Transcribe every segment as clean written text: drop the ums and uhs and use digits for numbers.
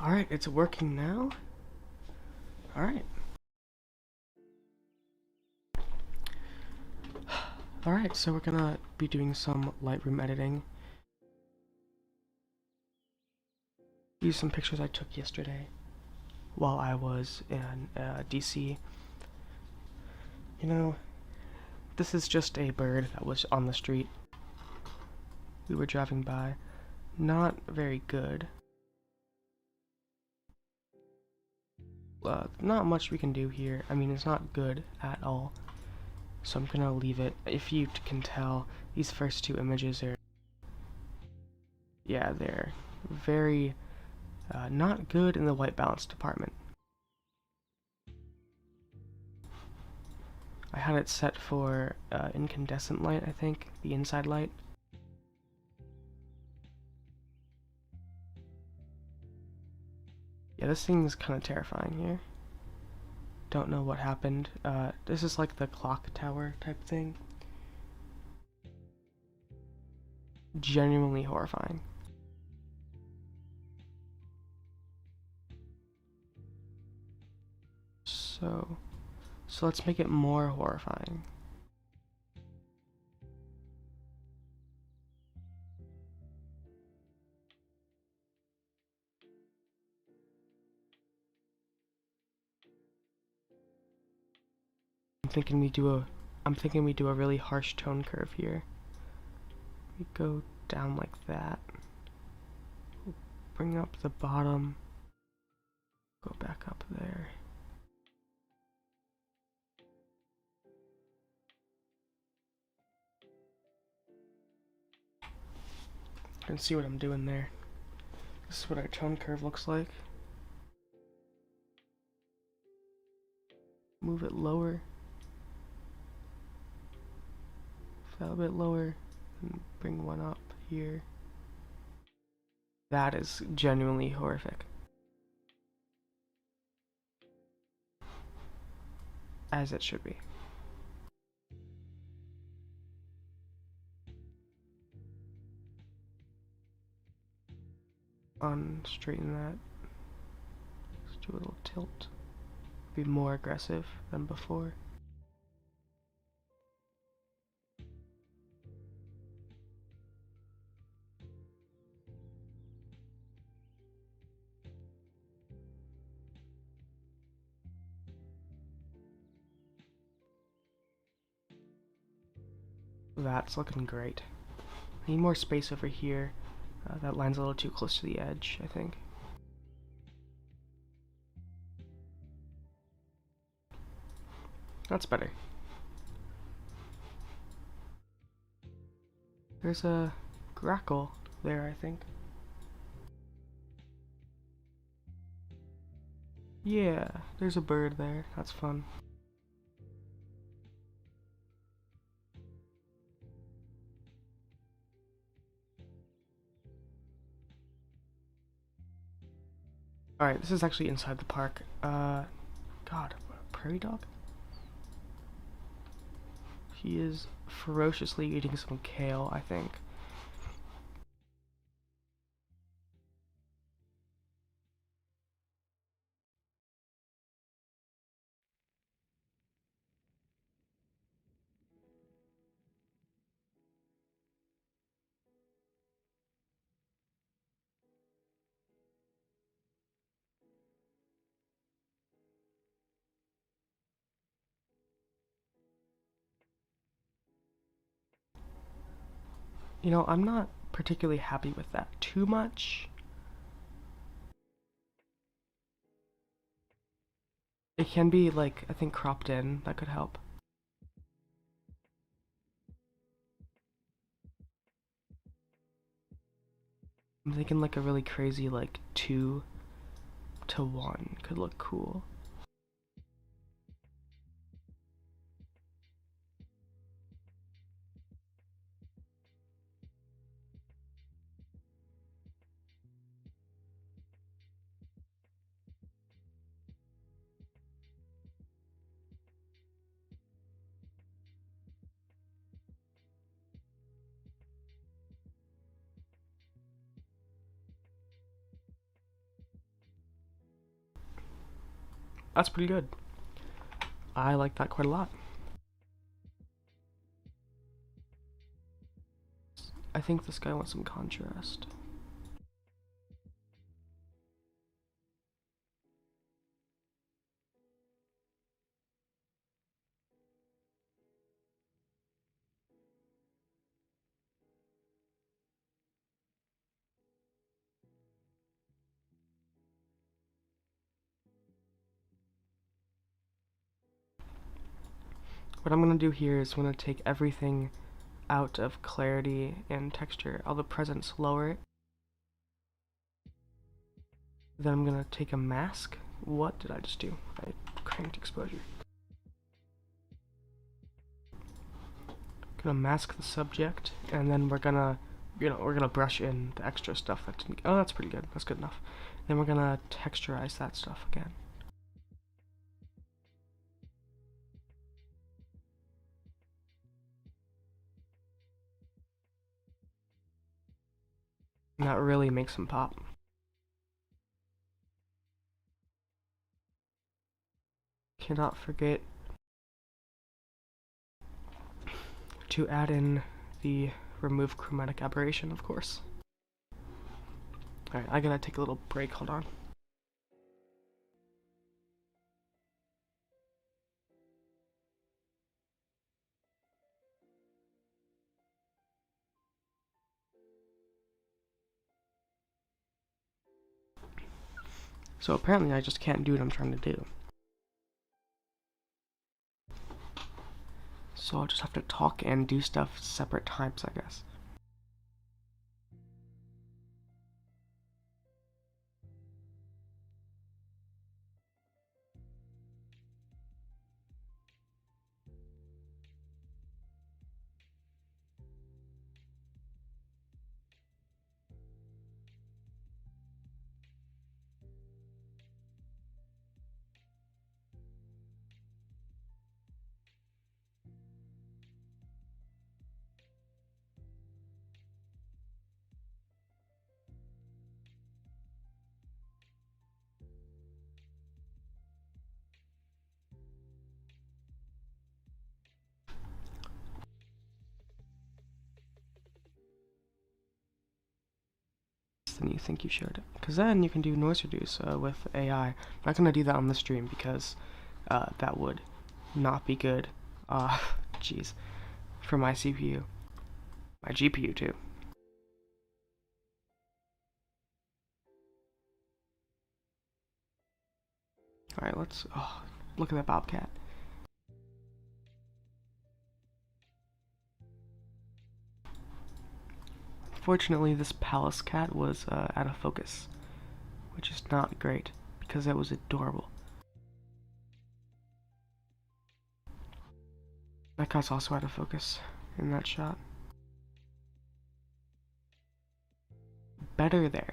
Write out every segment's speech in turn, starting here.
Alright, it's working now. Alright. Alright, so we're gonna be doing some Lightroom editing. Use some pictures I took yesterday while I was in D.C. You know, this is just a bird that was on the street. We were driving by. Not very good. Not much we can do here. I mean, it's not good at all. So I'm gonna leave it. If you can tell, these first two images are... yeah, they're very not good in the white balance department. I had it set for incandescent light, I think, the inside light. Yeah, this thing is kind of terrifying here. Don't know what happened. This is like the clock tower type thing. Genuinely horrifying. So let's make it more horrifying. I'm thinking we do a really harsh tone curve here. We go down like that. Bring up the bottom. Go back up there. You can see what I'm doing there. This is what our tone curve looks like. Move it lower. A bit lower. And bring one up here. That is genuinely horrific. As it should be. Straighten that. Let's do a little tilt. Be more aggressive than before. That's looking great. I need more space over here. That line's a little too close to the edge, I think. That's better. There's a grackle there, I think. Yeah, there's a bird there. That's fun. Alright, this is actually inside the park. God, prairie dog? He is ferociously eating some kale, I think. You know, I'm not particularly happy with that too much. It can be, like, I think cropped in. That could help. I'm thinking like a really crazy, like, 2:1 could look cool. That's pretty good. I like that quite a lot. I think this guy wants some contrast. What I'm going to do here is I'm going to take everything out of clarity and texture. All the presence, lower it. Then I'm going to take a mask. What did I just do? I cranked exposure. Gonna mask the subject, and then we're gonna, we're gonna brush in the extra stuff that didn't. Oh, that's pretty good. That's good enough. Then we're gonna texturize that stuff again. And that really makes them pop. Cannot forget to add in the remove chromatic aberration, of course. Alright, I gotta take a little break. Hold on. So apparently I just can't do what I'm trying to do. So I'll just have to talk and do stuff separate times, I guess. Than you think you should, because then you can do noise reduce with AI. I'm not gonna do that on the stream because that would not be good. Jeez, for my CPU, my GPU too. All right, let's look at that bobcat. Fortunately, this palace cat was out of focus, which is not great because it was adorable. That guy's also out of focus in that shot. Better there.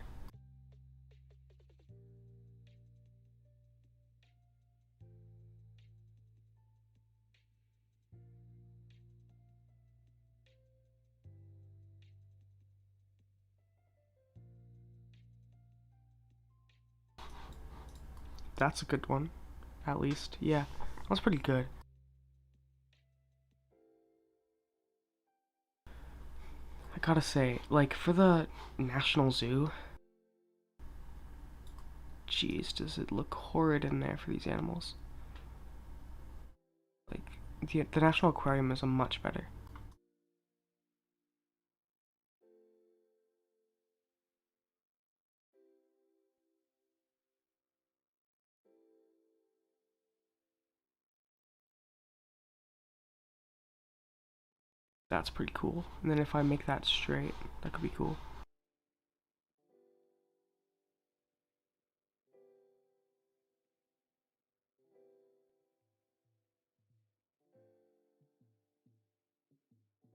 That's a good one, at least. Yeah, that's pretty good. I gotta say, like, for the National Zoo, jeez, does it look horrid in there for these animals. Like, the National Aquarium is a much better. That's pretty cool. And then if I make that straight, that could be cool.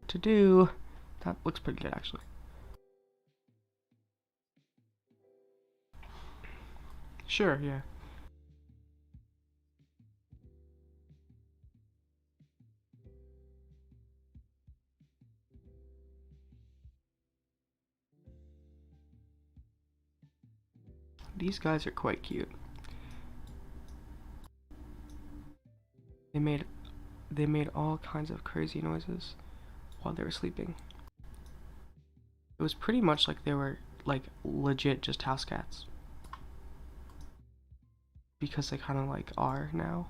To do, that looks pretty good actually. Sure, yeah. These guys are quite cute. they made all kinds of crazy noises while they were sleeping. It was pretty much like they were like legit just house cats, because they kind of like are now.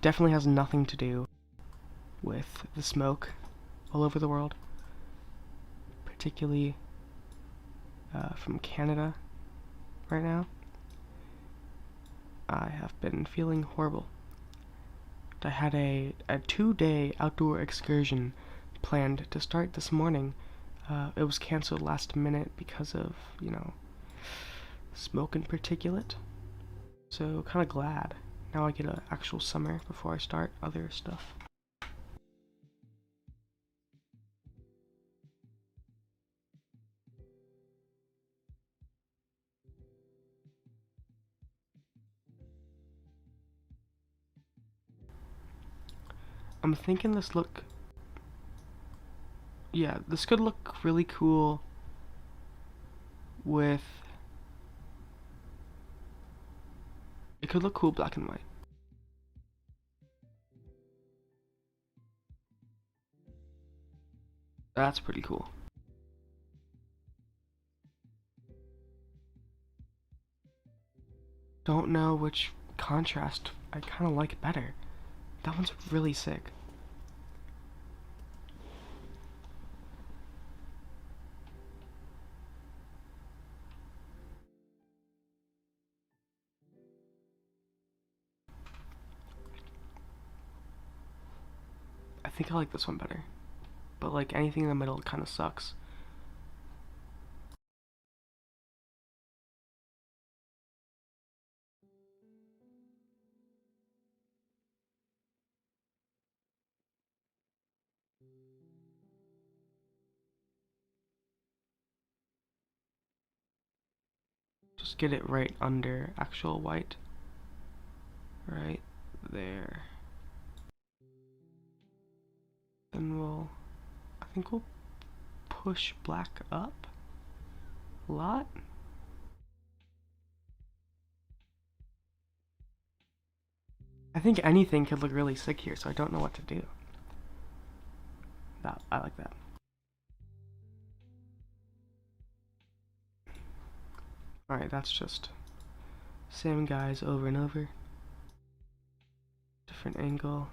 Definitely has nothing to do with the smoke all over the world, particularly from Canada right now. I have been feeling horrible. I had a 2-day outdoor excursion planned to start this morning. It was canceled last minute because of, smoke and particulate. So kind of glad. Now I get an actual summer before I start other stuff. I'm thinking this could look really cool with, it could look cool black and white. That's pretty cool. Don't know which contrast I kind of like better. That one's really sick. I think I like this one better. But like anything in the middle kind of sucks. Just get it right under actual white. Right there. Then I think we'll push black up a lot. I think anything could look really sick here, so I don't know what to do. I like that. Alright, that's just same guys over and over. Different angle.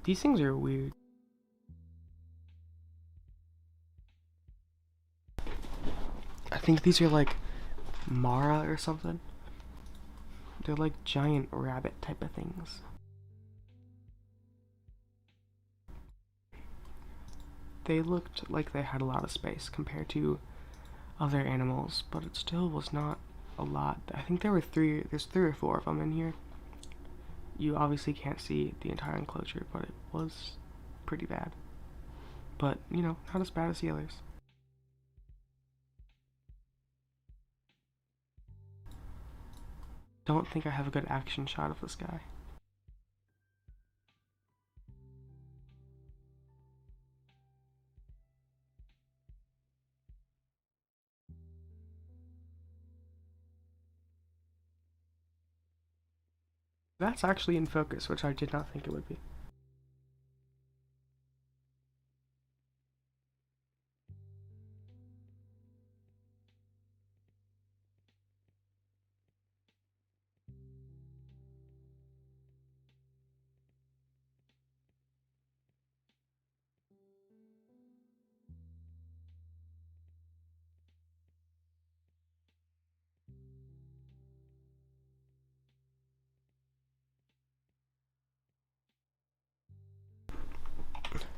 These things are weird. I think these are like Mara or something. They're like giant rabbit type of things. They looked like they had a lot of space compared to other animals, but it still was not a lot. I think there's 3 or 4 of them in here. You obviously can't see the entire enclosure, but it was pretty bad. But, not as bad as the others. Don't think I have a good action shot of this guy. That's actually in focus, which I did not think it would be.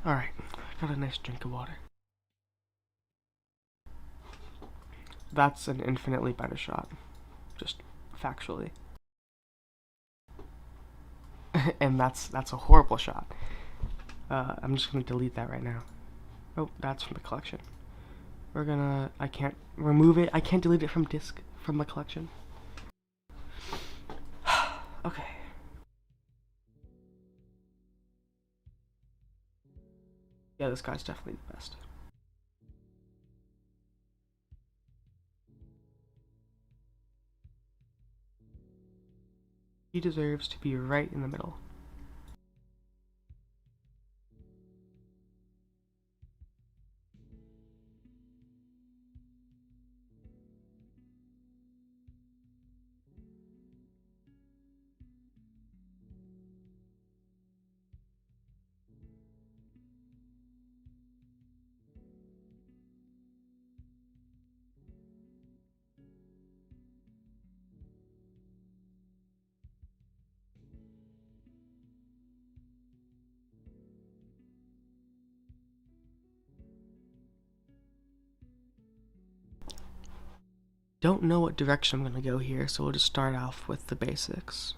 Alright, I got a nice drink of water. That's an infinitely better shot. Just factually. And that's a horrible shot. I'm just gonna delete that right now. Oh, that's from the collection. I can't remove it. I can't delete it from my collection. Okay. Yeah, this guy's definitely the best. He deserves to be right in the middle. Don't know what direction I'm gonna go here, so we'll just start off with the basics.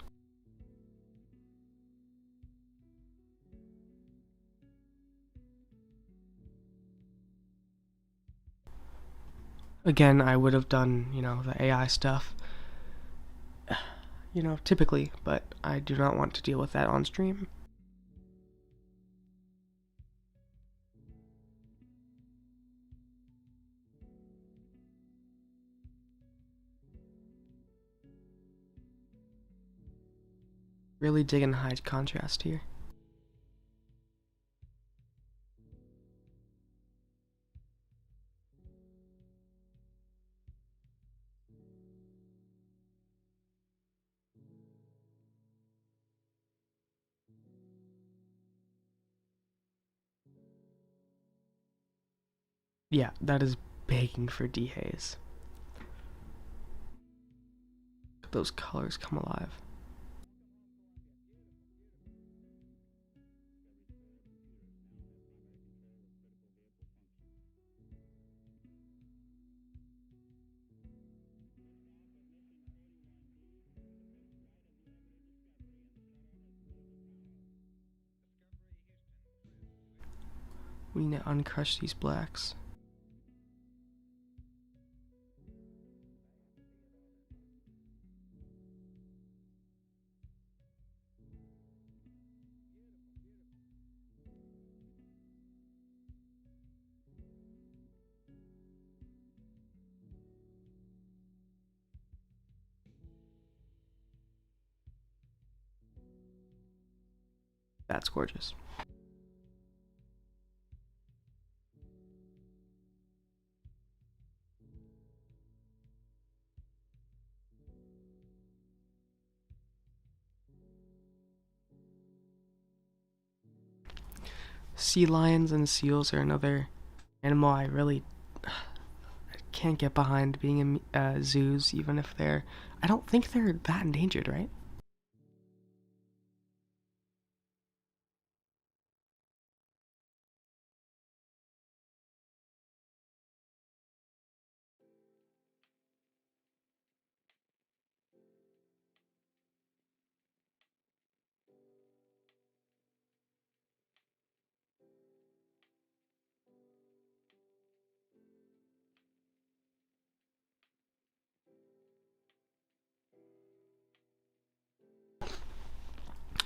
Again, I would have done, the AI stuff, typically, but I do not want to deal with that on stream. Really digging high contrast here. Yeah, that is begging for dehaze. Those colors come alive. We need to uncrush these blacks. That's gorgeous. Sea lions and seals are another animal I really can't get behind being in zoos, even if I don't think they're that endangered, right?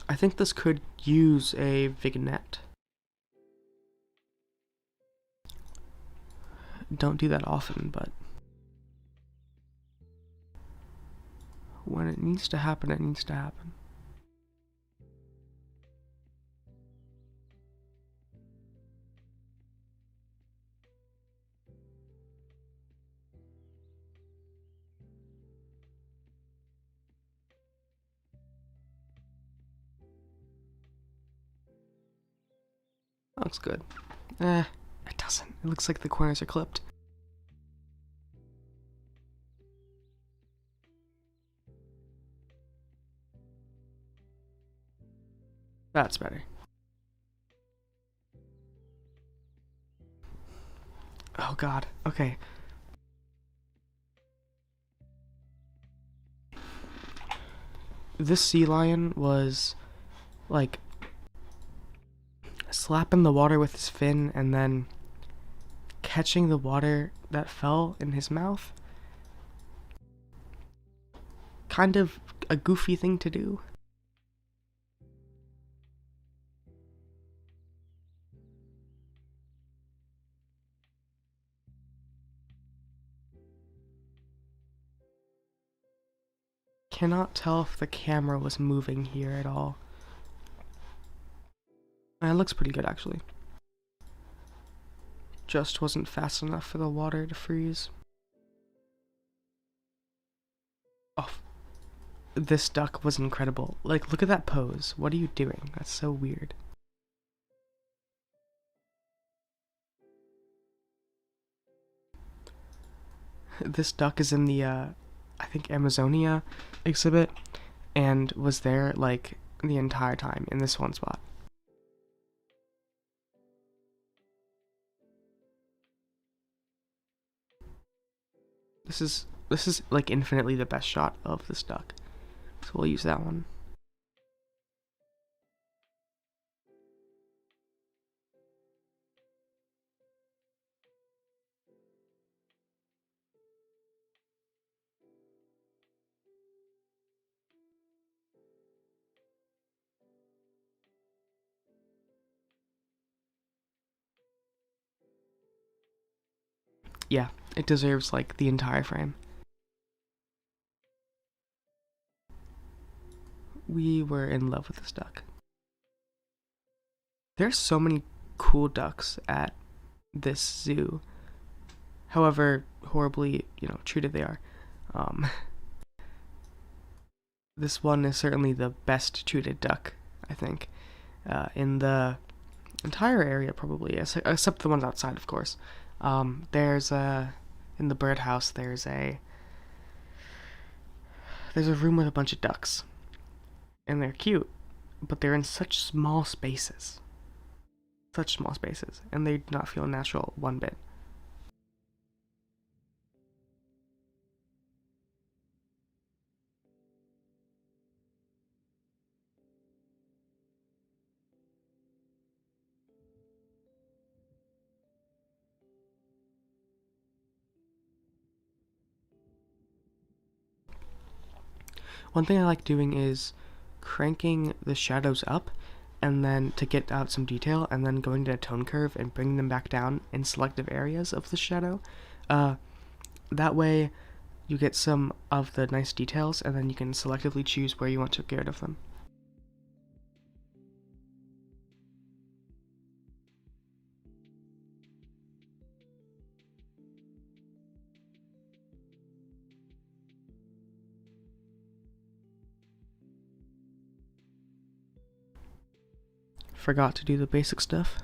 I think this could use a vignette. Don't do that often, but when it needs to happen, it needs to happen. That looks good. It doesn't. It looks like the corners are clipped. That's better. Oh god. Okay. This sea lion was like slapping the water with his fin and then catching the water that fell in his mouth. Kind of a goofy thing to do. Cannot tell if the camera was moving here at all. It looks pretty good actually. Just wasn't fast enough for the water to freeze. Oh, this duck was incredible. Like, look at that pose. What are you doing? That's so weird. This duck is in the, I think, Amazonia exhibit, and was there, like, the entire time in this one spot. This is like infinitely the best shot of this duck, so we'll use that one. Yeah, it deserves like the entire frame. We were in love with this duck. There's so many cool ducks at this zoo. However horribly, treated they are. This one is certainly the best treated duck, I think, in the entire area probably, except the ones outside, of course. There's in the birdhouse, there's a room with a bunch of ducks, and they're cute, but they're in such small spaces. And they do not feel natural one bit. One thing I like doing is cranking the shadows up, and then to get out some detail, and then going to a tone curve and bringing them back down in selective areas of the shadow. That way you get some of the nice details, and then you can selectively choose where you want to get rid of them. Forgot to do the basic stuff.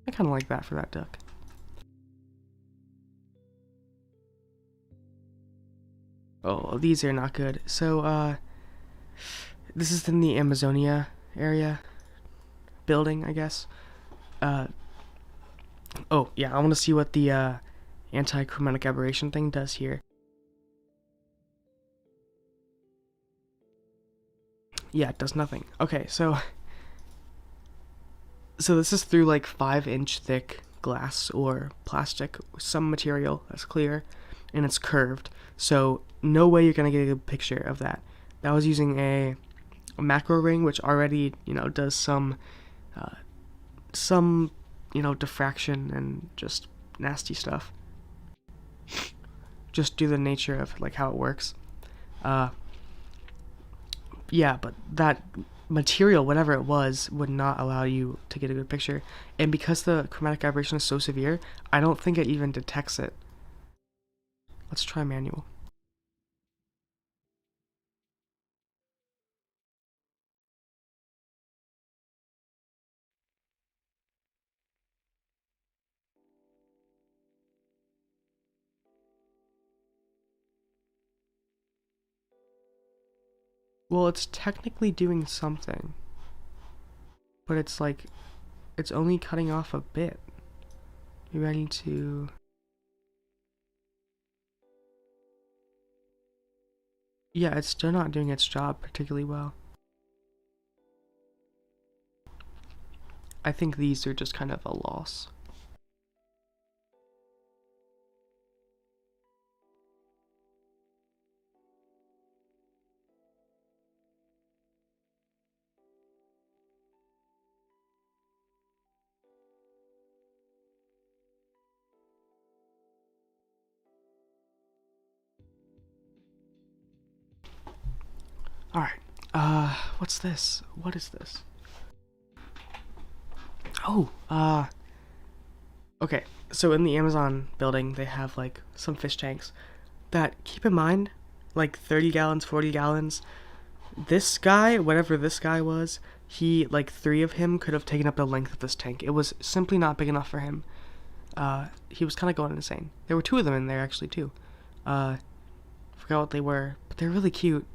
I kind of like that for that duck. Oh, these are not good. So, this is in the Amazonia area building, I guess. Oh, yeah, I want to see what the anti-chromatic aberration thing does here. Yeah, it does nothing. Okay, so this is through like 5-inch thick glass or plastic, some material that's clear, and it's curved. So no way you're gonna get a good picture of that. That was using a macro ring, which already does some diffraction and just nasty stuff. Just due to the nature of like how it works. Yeah, but that material, whatever it was, would not allow you to get a good picture. And because the chromatic aberration is so severe, I don't think it even detects it. Let's try manual. Well, it's technically doing something, but it's like, it's only cutting off a bit. Maybe I need to... Yeah, it's still not doing its job particularly well. I think these are just kind of a loss. Alright, what's this? What is this? Oh, okay, so in the Amazon building, they have like some fish tanks that, keep in mind, like 30 gallons, 40 gallons. This guy, whatever this guy was, he, like 3 of him could have taken up the length of this tank. It was simply not big enough for him. He was kind of going insane. There were 2 of them in there actually too. Forgot what they were, but they're really cute.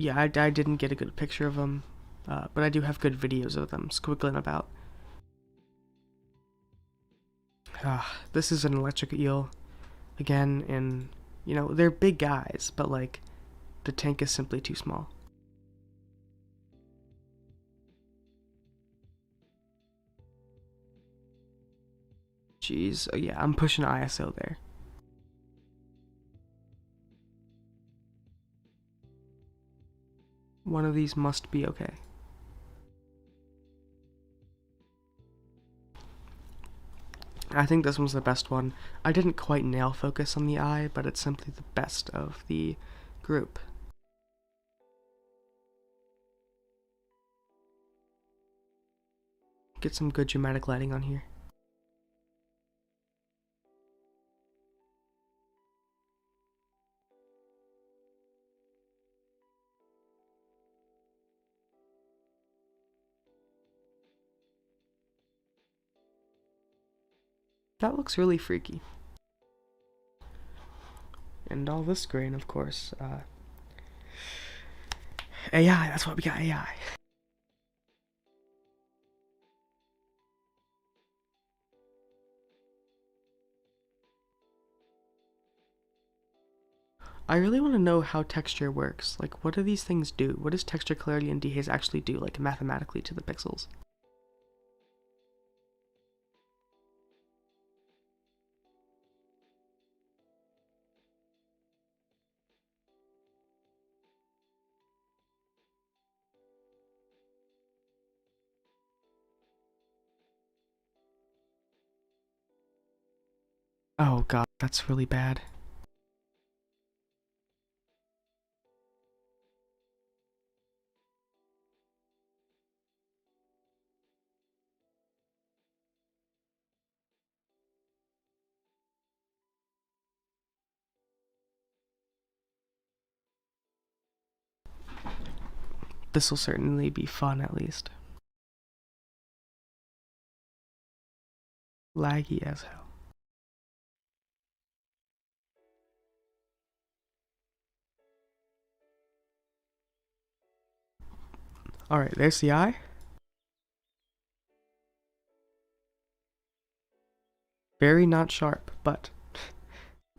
Yeah, I didn't get a good picture of them, but I do have good videos of them squiggling about. This is an electric eel, again, and, you know, they're big guys, but, like, the tank is simply too small. Jeez, yeah, I'm pushing ISO there. One of these must be okay. I think this one's the best one. I didn't quite nail focus on the eye, but it's simply the best of the group. Get some good dramatic lighting on here. That looks really freaky. And all this grain, of course. AI, that's what we got, AI. I really want to know how texture works. Like, what do these things do? What does texture, clarity, and dehaze actually do, like, mathematically to the pixels? Oh god, that's really bad. This'll certainly be fun, at least. Laggy as hell. Alright, there's the eye. Very not sharp, but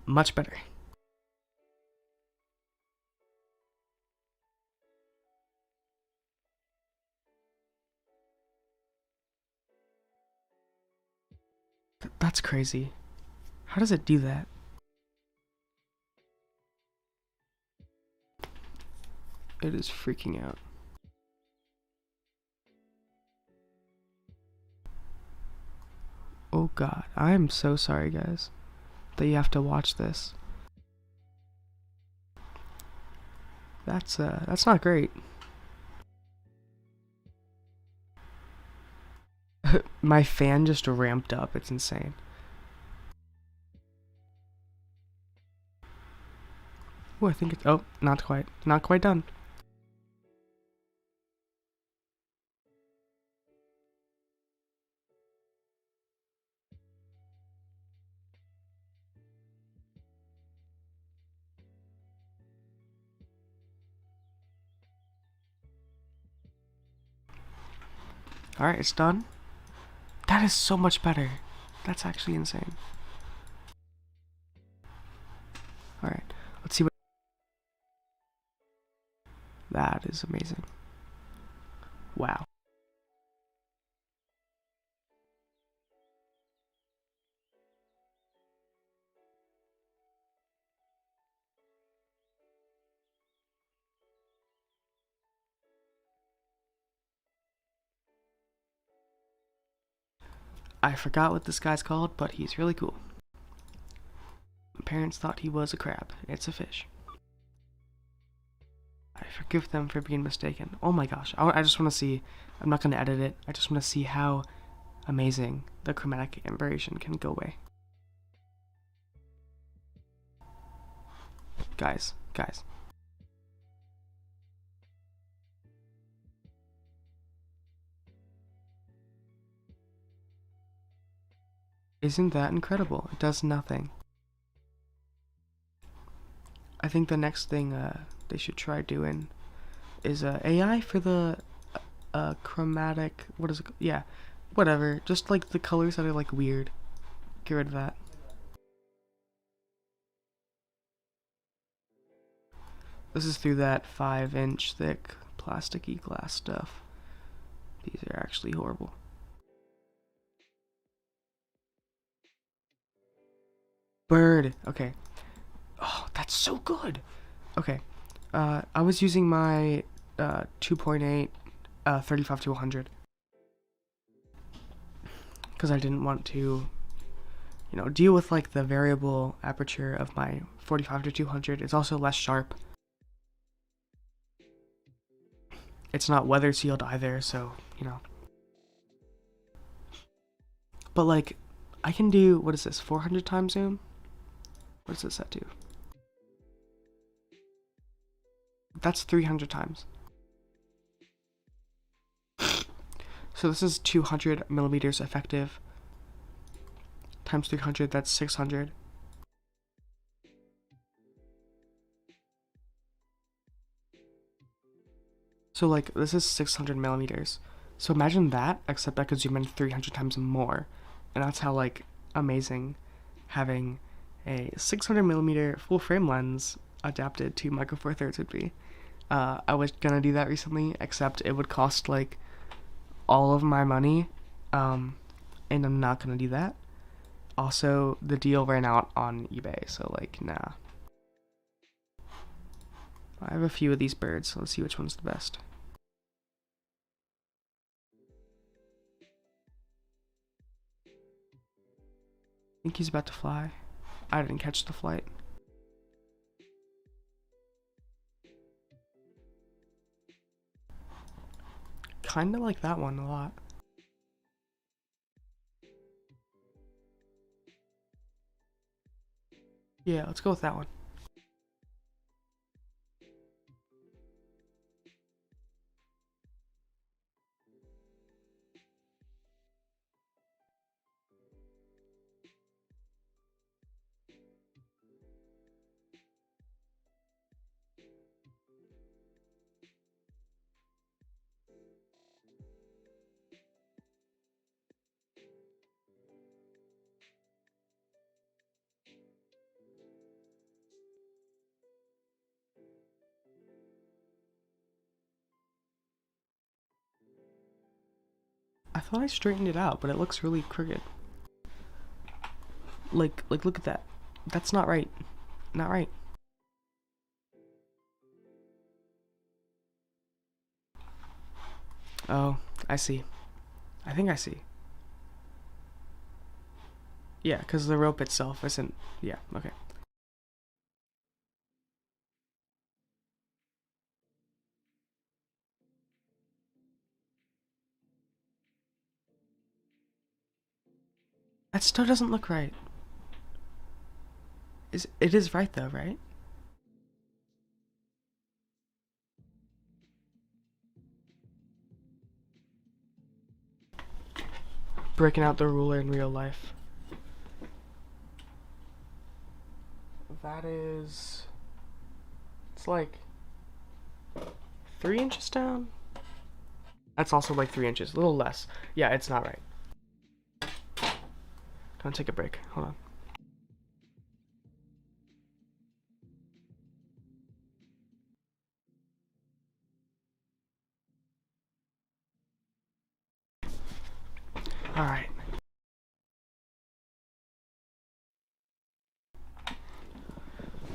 much better. That's crazy. How does it do that? It is freaking out. Oh god, I am so sorry, guys, that you have to watch this. That's not great. My fan just ramped up, it's insane. Oh, I think it's, oh, not quite done. Alright, it's done. That is so much better. That's actually insane. Alright, let's see what... That is amazing. Wow. I forgot what this guy's called, but he's really cool. My parents thought he was a crab. It's a fish. I forgive them for being mistaken. Oh my gosh. I just want to see. I'm not going to edit it. I just want to see how amazing the chromatic aberration can go away. Guys. Isn't that incredible? It does nothing. I think the next thing they should try doing is AI for the chromatic, what is it? Yeah, whatever. Just like the colors that are like weird. Get rid of that. This is through that 5-inch thick plasticky glass stuff. These are actually horrible. Bird. Okay. Oh, that's so good. Okay. I was using my 2.8 35 to 100 because I didn't want to, deal with like the variable aperture of my 45 to 200. It's also less sharp. It's not weather sealed either, so, But like, I can do, what is this, 400 times zoom? What is this set to? That's 300 times. So this is 200 millimeters effective. Times 300, that's 600. So like, this is 600 millimeters. So imagine that, except I could zoom in 300 times more. And that's how like amazing having a 600 millimeter full frame lens adapted to Micro Four Thirds would be. I was gonna do that recently, except it would cost like all of my money, and I'm not gonna do that. Also, the deal ran out on eBay, so like, nah. I have a few of these birds, so let's see which one's the best. I think he's about to fly. I didn't catch the flight. Kinda like that one a lot. Yeah, let's go with that one. I thought I straightened it out, but it looks really crooked. Like look at that. That's not right. Not right. Oh, I see. I think I see. Yeah, because the rope itself isn't... Yeah, okay. That still doesn't look right. It is right though, right? Breaking out the ruler in real life. That is... It's like 3 inches down? That's also like 3 inches, a little less. Yeah, it's not right. Gonna take a break. Hold on. All right.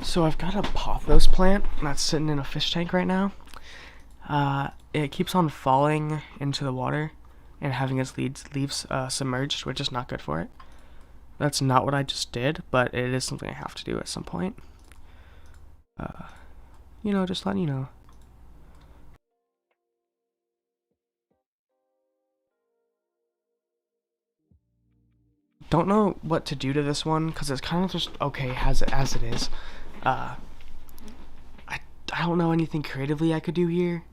So I've got a pothos plant that's sitting in a fish tank right now. It keeps on falling into the water and having its leaves submerged, which is not good for it. That's not what I just did, but it is something I have to do at some point. Just letting you know. Don't know what to do to this one because it's kind of just okay as it is. Uh, I I don't know anything creatively I could do here.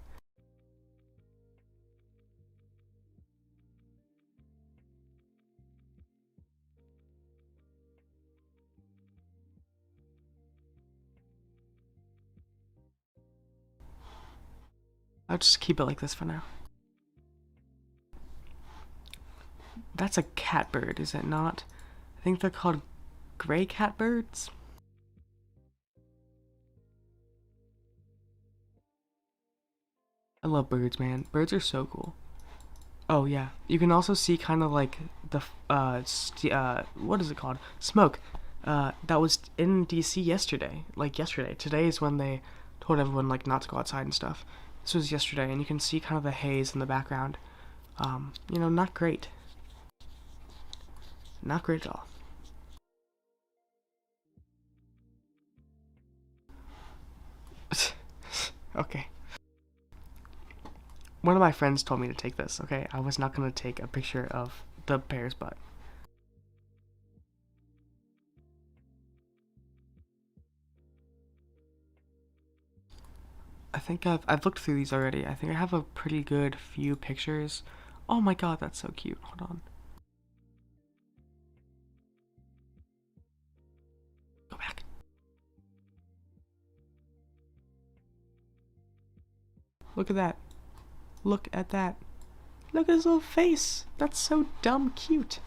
I'll just keep it like this for now. That's a catbird, is it not? I think they're called gray catbirds. I love birds, man. Birds are so cool. Oh yeah, you can also see kind of like the what is it called? Smoke. That was in D.C. yesterday. Like yesterday. Today is when they told everyone like not to go outside and stuff. This was yesterday, and you can see kind of the haze in the background. Not great. Not great at all. Okay. One of my friends told me to take this, okay? I was not gonna take a picture of the bear's butt. I think I've looked through these already. I think I have a pretty good few pictures. Oh my god, that's so cute. Hold on. Go back. Look at that. Look at that. Look at his little face. That's so dumb cute.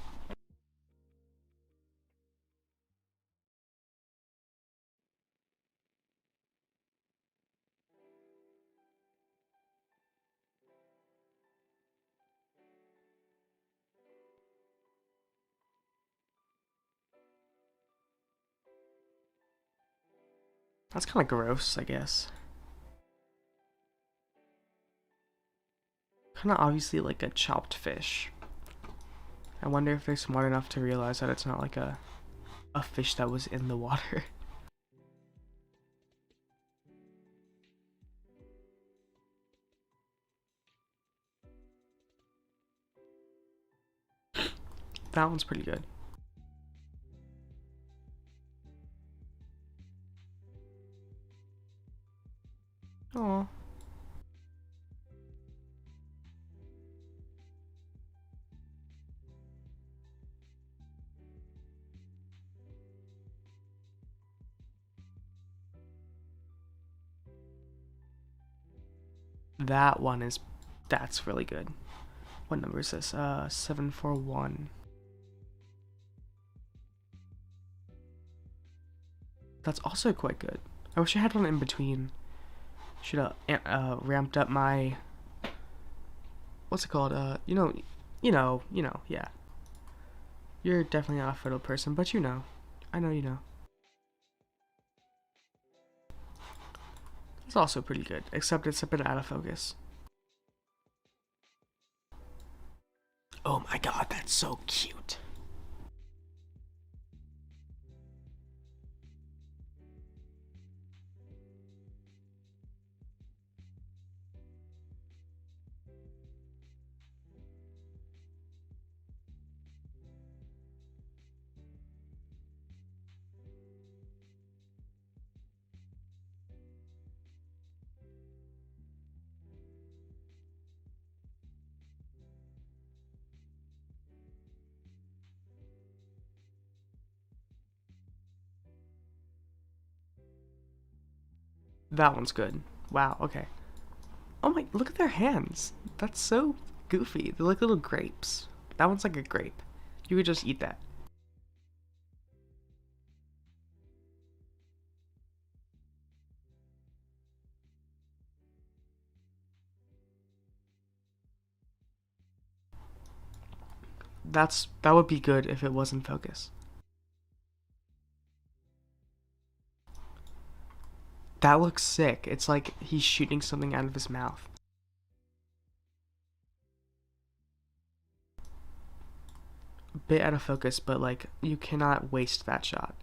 That's kind of gross, I guess. Kind of obviously like a chopped fish. I wonder if they're smart enough to realize that it's not like a fish that was in the water. That one's pretty good. Oh. That's really good. What number is this? 741. That's also quite good. I wish I had one in between. Should have ramped up my, what's it called? Yeah. You're definitely not a photo person, but you know. I know you know. It's also pretty good, except it's a bit out of focus. Oh my god, that's so cute. That one's good. Wow, okay. Oh my, look at their hands. That's so goofy. They're like little grapes. That one's like a grape. You could just eat that. That would be good if it was in focus. That looks sick. It's like he's shooting something out of his mouth. A bit out of focus, but like you cannot waste that shot.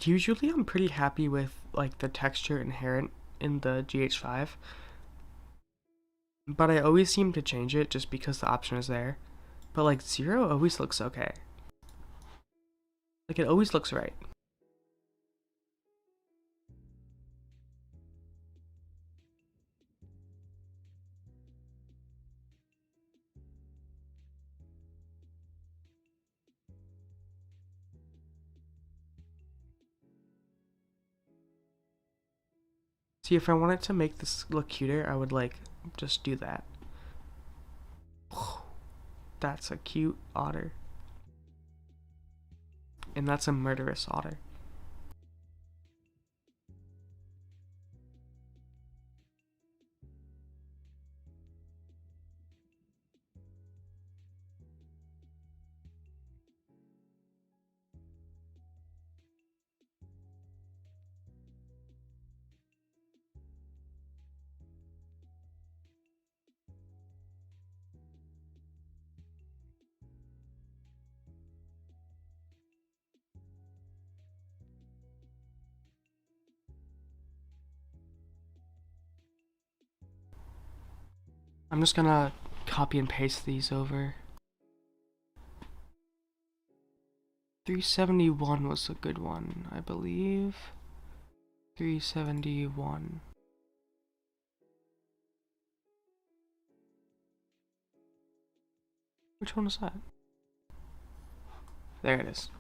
Usually I'm pretty happy with like the texture inherent in the GH5, but I always seem to change it just because the option is there. But like 0 always looks okay. Like it always looks right. See, if I wanted to make this look cuter, I would like just do that. That's a cute otter. And that's a murderous otter. I'm just gonna copy and paste these over. 371 was a good one, I believe. 371. Which one was that? There it is.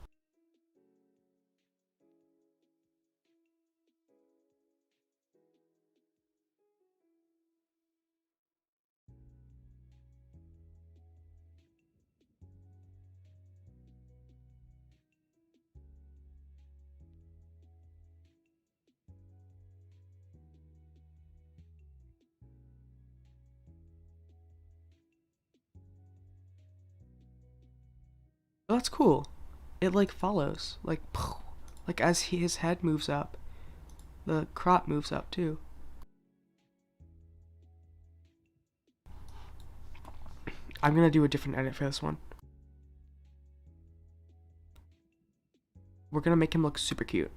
Oh, that's cool. It like follows, like as his head moves up, the crop moves up too. I'm gonna do a different edit for this one. We're gonna make him look super cute.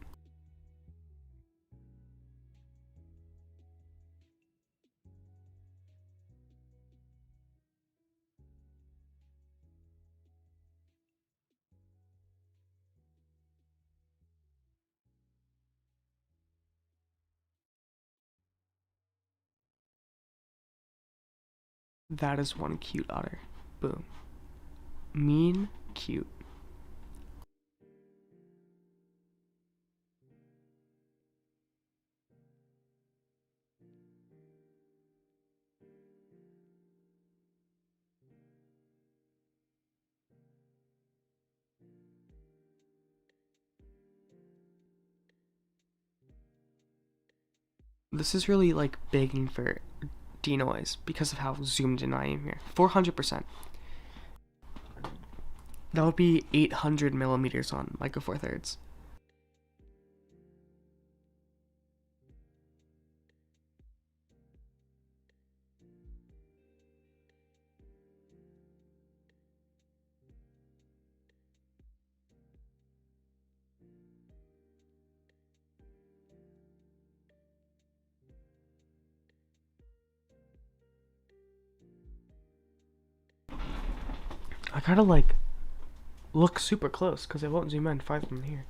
That is one cute otter. Boom. Mean, cute. This is really like begging for denoise because of how zoomed in I am here. 400%. That would be 800 millimeters on Micro Four Thirds. I gotta like look super close because it won't zoom in farther from here.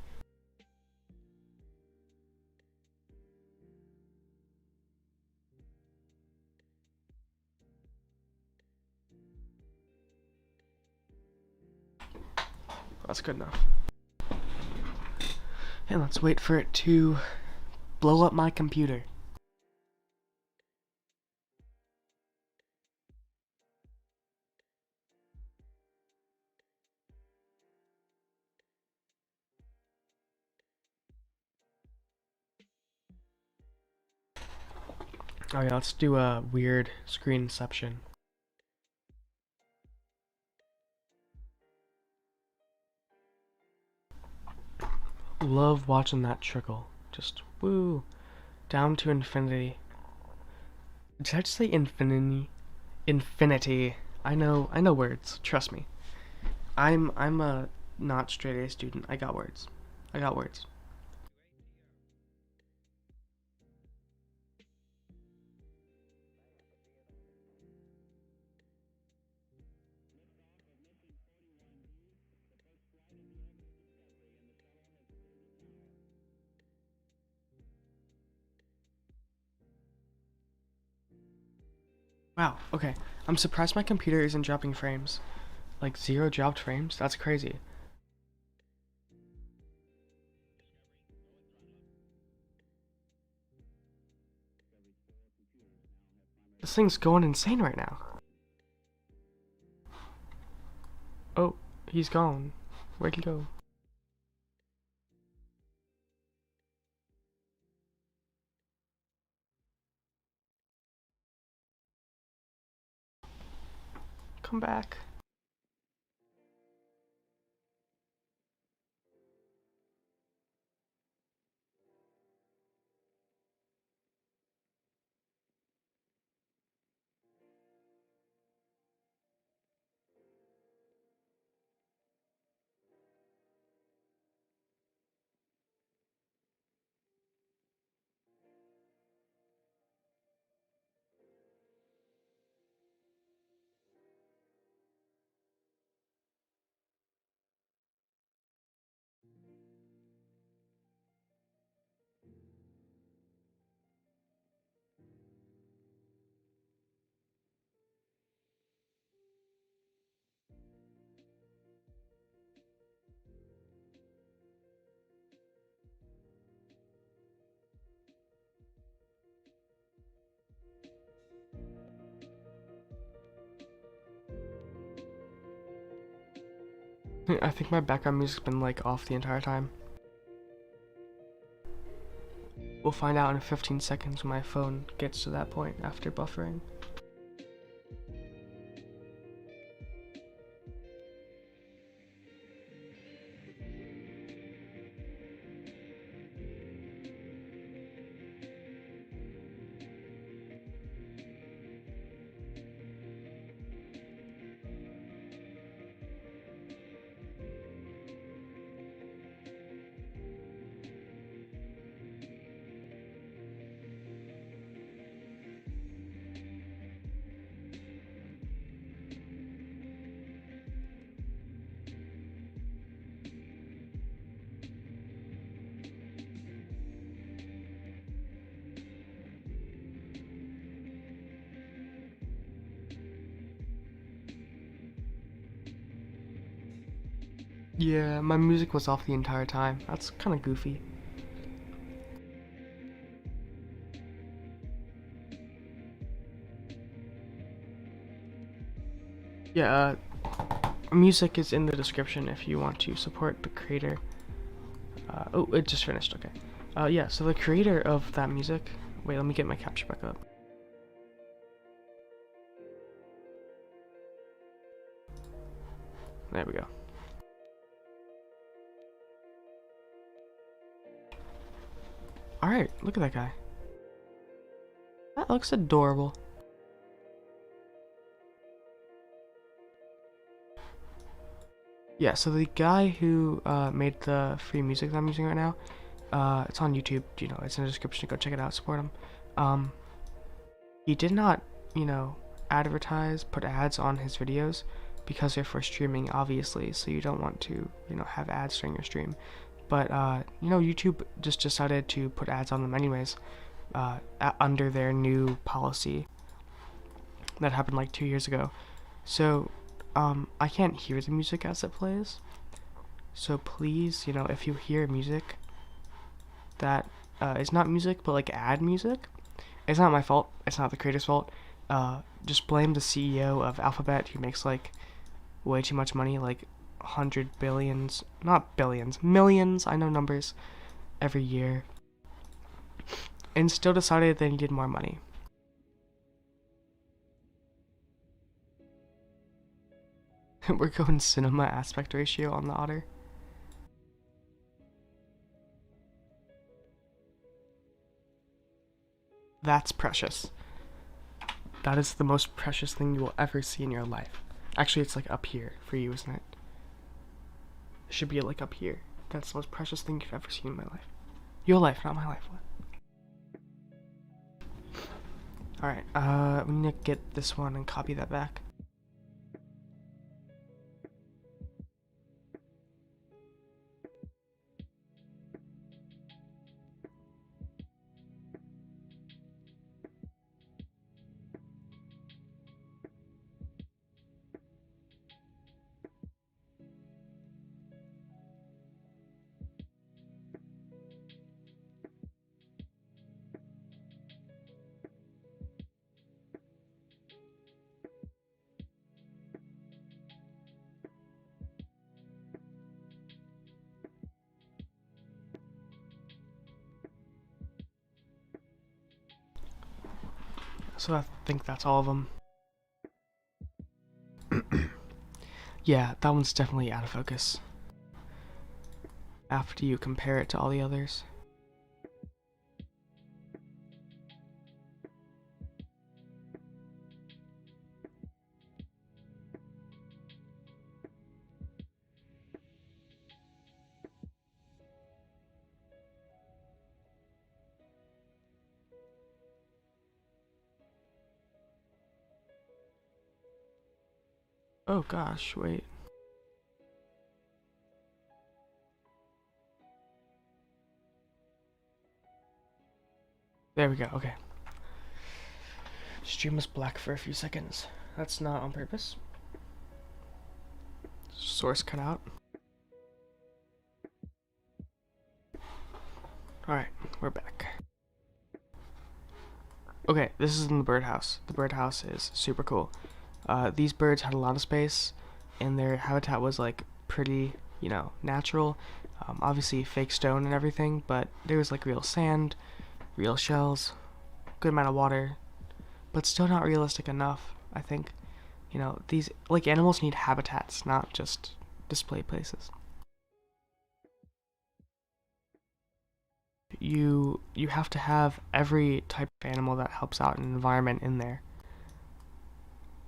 That's good enough. And let's wait for it to blow up my computer. Oh yeah, let's do a weird screen inception. Love watching that trickle. Just woo. Down to infinity. Did I just say infinity? Infinity. I know words. Trust me. I'm a not straight A student. I got words. I got words. Wow, okay. I'm surprised my computer isn't dropping frames. Like 0 dropped frames? That's crazy. This thing's going insane right now. Oh, he's gone. Where'd he go? Come back. I think my background music's been like off the entire time. We'll find out in 15 seconds when my phone gets to that point after buffering. Yeah, my music was off the entire time. That's kind of goofy. Yeah, music is in the description if you want to support the creator. Oh, it just finished, okay. Yeah, so the creator of that music... Wait, let me get my capture back up. There we go. Alright, look at that guy. That looks adorable. Yeah, so the guy who made the free music that I'm using right now, it's on YouTube, you know, it's in the description, go check it out, support him. He did not, you know, put ads on his videos. because they're for streaming, obviously, so you don't want to, have ads during your stream. But, YouTube just decided to put ads on them anyways, under their new policy that happened like 2 years ago. So, I can't hear the music as it plays. So please, if you hear music that is not music, but like ad music, it's not my fault. It's not the creator's fault. Just blame the CEO of Alphabet, who makes like way too much money, like 100 billions, not billions, millions, I know numbers, every year, and still decided they needed more money. We're going cinema aspect ratio on the Otter. That's precious. That is the most precious thing you will ever see in your life. Actually, it's like up here for you, isn't it? It should be like up here. That's the most precious thing you've ever seen in my life. Your life, not my life. Alright, we need to get this one and copy that back. So I think that's all of them. Yeah, that one's definitely out of focus after you compare it to all the others. Oh gosh, wait. There we go, okay. Stream was black for a few seconds. That's not on purpose. Source cut out. Alright, we're back. Okay, this is in the birdhouse. The birdhouse is super cool. These birds had a lot of space, and their habitat was like pretty, natural. Obviously fake stone and everything, but there was like real sand, real shells, good amount of water, but still not realistic enough, I think. These like animals need habitats, not just display places. You have to have every type of animal that helps out an environment in there.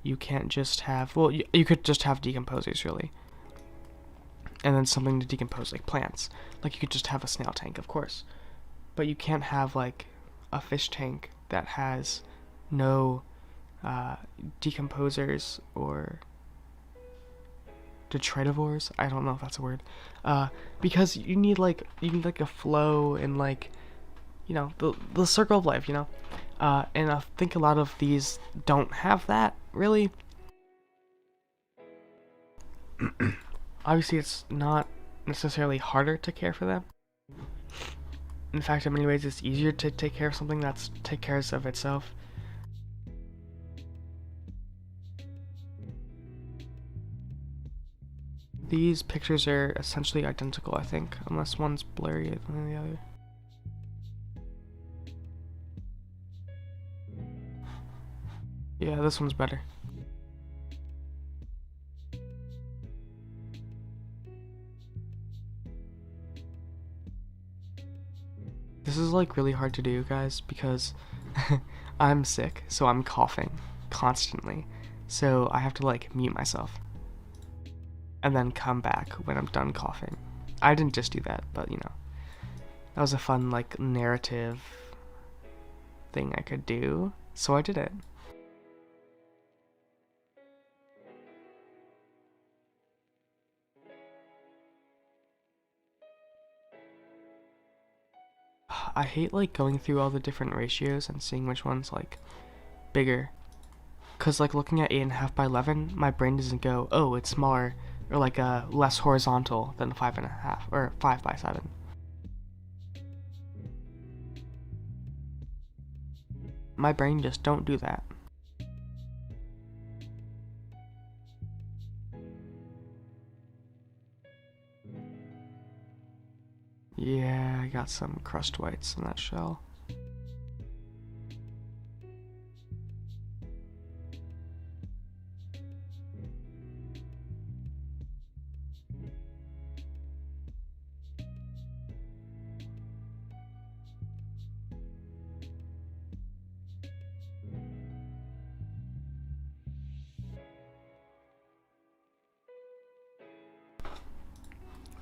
You can't just have, well, you could just have decomposers, really. And then something to decompose, like plants. Like, you could just have a snail tank, of course. But you can't have, like, a fish tank that has no decomposers or detritivores. I don't know if that's a word. Because you need like a flow and like, the circle of life, and I think a lot of these don't have that, really. Obviously, it's not necessarily harder to care for them. In fact, in many ways, it's easier to take care of something that's take care of itself. These pictures are essentially identical, I think, unless one's blurrier than the other. Yeah, this one's better. This is like really hard to do, guys, because I'm sick, so I'm coughing constantly. So I have to like mute myself and then come back when I'm done coughing. I didn't just do that, but that was a fun like narrative thing I could do, so I did it. I hate like going through all the different ratios and seeing which one's like bigger. Cause like looking at 8.5 by 11, my brain doesn't go, oh, it's smaller, or like less horizontal than 5.5 or 5 by 7. My brain just don't do that. Yeah, I got some crust whites in that shell.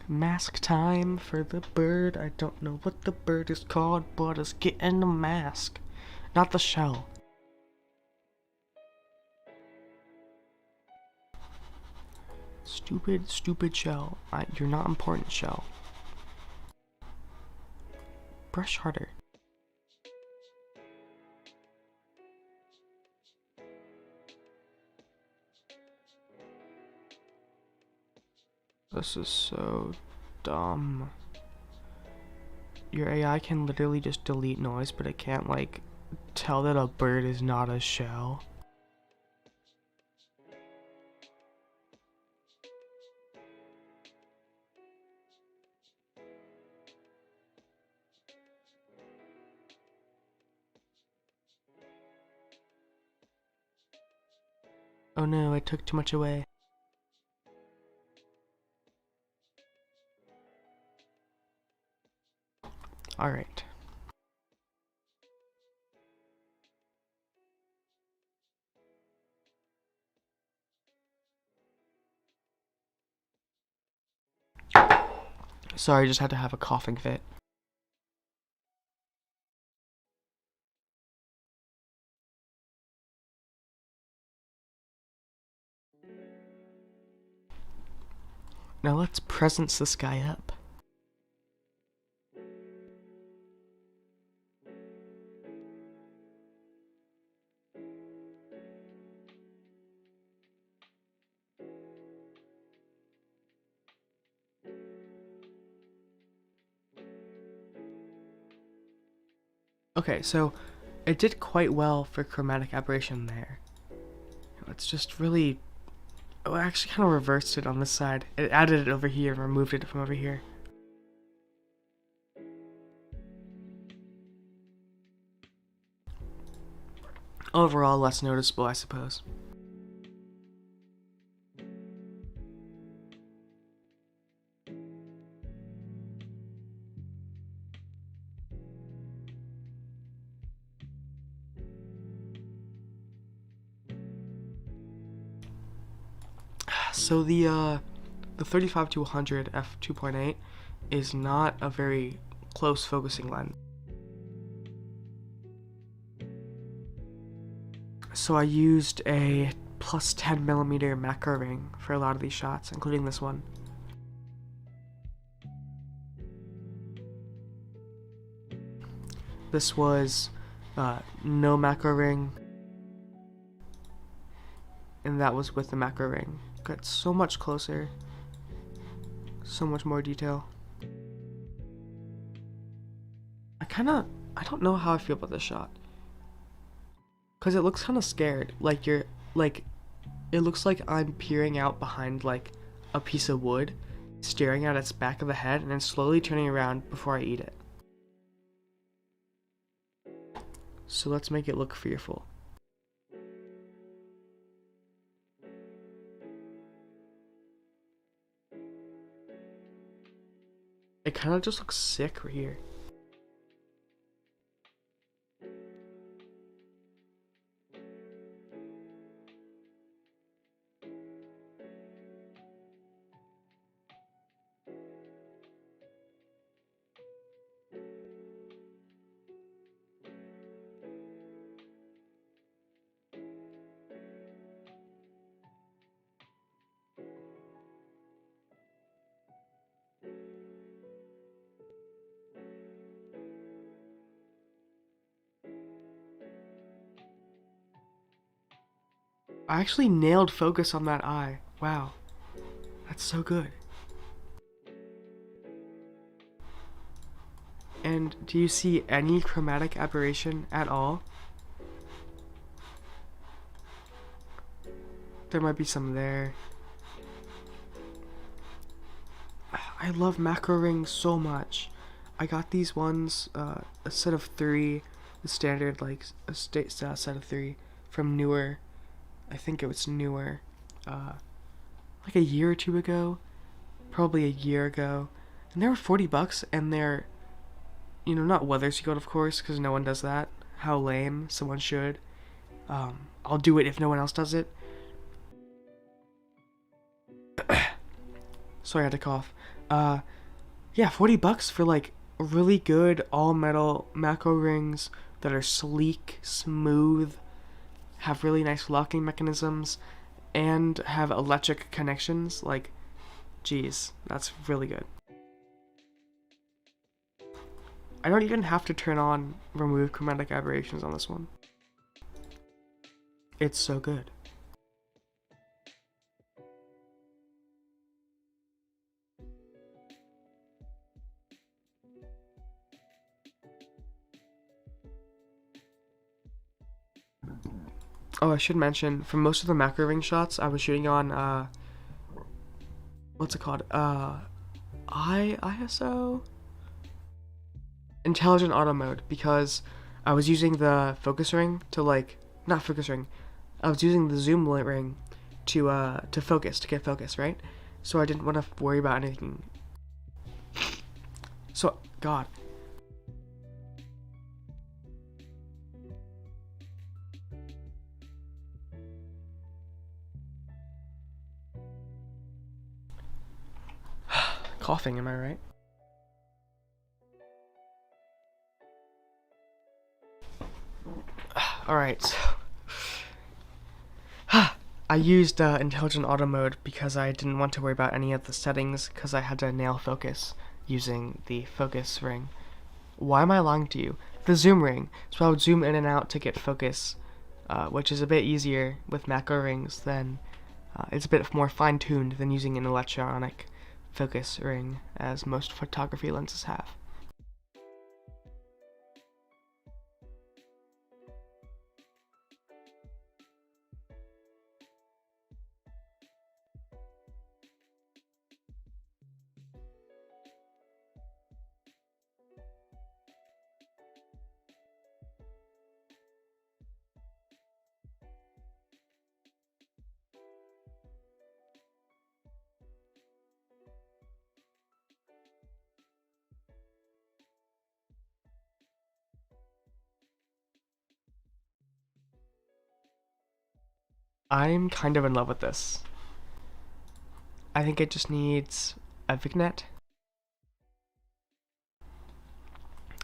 Mask time for the bird. I don't know what the bird is called, but it's getting a mask. Not the shell. Stupid, stupid shell. You're not important, shell. Brush harder. This is so dumb. Your AI can literally just delete noise, but it can't, like, tell that a bird is not a shell. Oh no, I took too much away. Alright. Sorry, I just had to have a coughing fit. Now let's presence this guy up. Okay, so it did quite well for chromatic aberration there. It's just really... Oh, I actually kind of reversed it on this side. It added it over here and removed it from over here. Overall, less noticeable, I suppose. So the 35 to 100 f2.8 is not a very close focusing lens. So I used a plus 10mm macro ring for a lot of these shots, including this one. This was no macro ring, and that was with the macro ring. Got so much closer, so much more detail. I don't know how I feel about this shot. Cause it looks kind of scared, like it looks like I'm peering out behind like a piece of wood, staring at its back of the head, and then slowly turning around before I eat it. So let's make it look fearful. It kind of just looks sick right here. I actually nailed focus on that eye. Wow. That's so good. And do you see any chromatic aberration at all? There might be some there. I love macro rings so much. I got these ones, a set of 3, the standard like a set of 3 from Newer. I think it was Newer, like a year or two ago, probably a year ago, and they were $40, and they're, not weather sealed, of course, because no one does that. How lame! Someone should. I'll do it if no one else does it. Sorry, I had to cough. Yeah, $40 for like really good all metal macro rings that are sleek, smooth, have really nice locking mechanisms, and have electric connections. Like, geez, that's really good. I don't even have to turn on remove chromatic aberrations on this one. It's so good. Oh, I should mention, for most of the macro ring shots, I was shooting on, what's it called? ISO? Intelligent auto mode, because I was using the focus ring to not focus ring, I was using the zoom ring to get focus, right? So I didn't want to worry about anything. So, God. Coughing, am I right? Alright, so I used intelligent auto mode because I didn't want to worry about any of the settings because I had to nail focus using the focus ring. Why am I lying to you? The zoom ring. So I would zoom in and out to get focus, which is a bit easier with macro rings than, it's a bit more fine-tuned than using an electronic focus ring as most photography lenses have. I'm kind of in love with this. I think it just needs a vignette.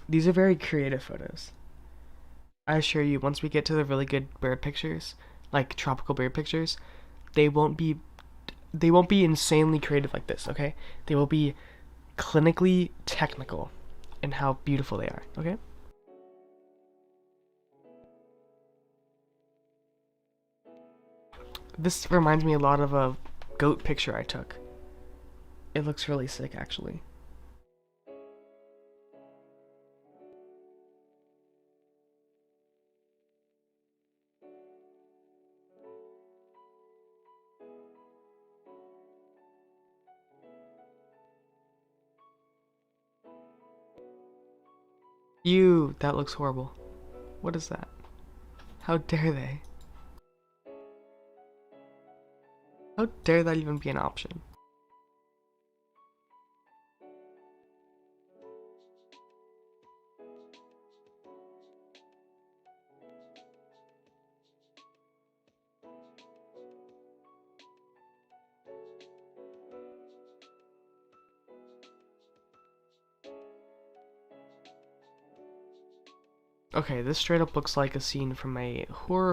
These are very creative photos. I assure you, once we get to the really good bird pictures, like tropical bird pictures, they won't be insanely creative like this, okay? They will be clinically technical in how beautiful they are, okay? This reminds me a lot of a goat picture I took. It looks really sick, actually. Ew, that looks horrible. What is that? How dare they? How dare that even be an option? Okay, this straight up looks like a scene from a horror